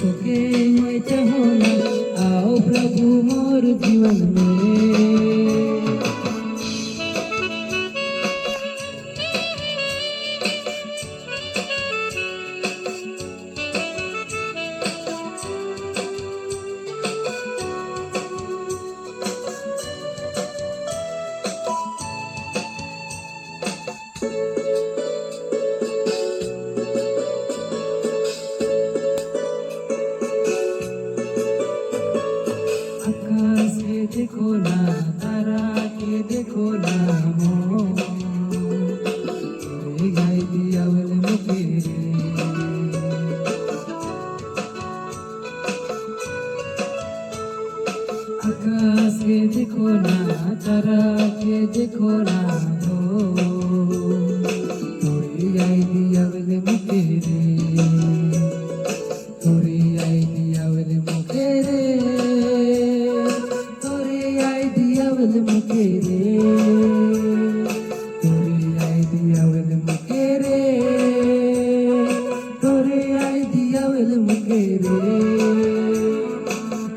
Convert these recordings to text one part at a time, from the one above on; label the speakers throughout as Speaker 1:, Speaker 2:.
Speaker 1: तोके मैं चाहूँ ना, आओ प्रभु मोर जीवन में। आकाश के देखो ना, तारा के देखो ना, मोरे गाय दियावल मुके रे। आकाश के देखो ना, तारा के देखो ना, तोरी गाय दियावल मुके रे, तोरी गाय दियावल मुके रे, दियावल मुके रे, तोरे आई दियावल मुके रे, तोरे आई दियावल मुके रे।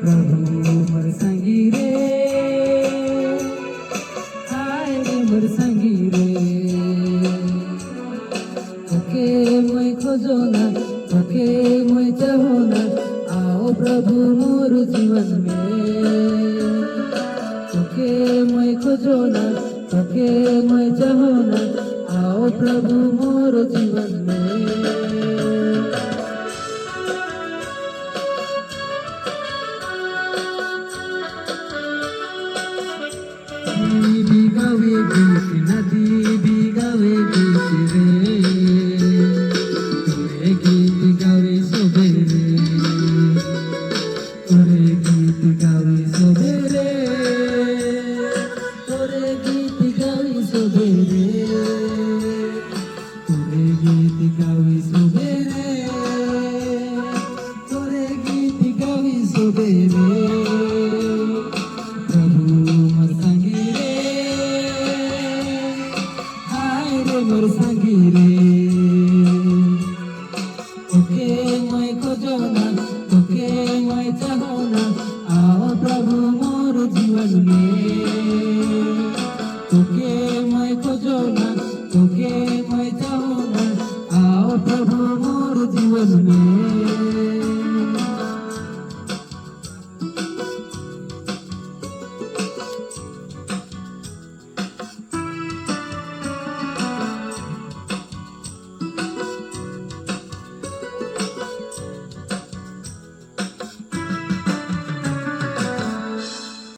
Speaker 1: प्रभु मोर संगी रे, आए रे मोर संगी रे। तोके मैं खोजो ना, तोके मैं चाहो ना, आओ प्रभु मोर जीवन में। तोके मैं खोजो ना, तोके मैं चाहो ना, आओ प्रभु मोर जीवन में। भी गावे गीत, नदी भी गावे गीत रे, तोरे गीत गावे सबेरे, तोरे गीत गावे सबेरे, तोरे गीत गावे सबेरे, तोरे गीत गावे सबेरे, तोरे गीत गावे सबेरे।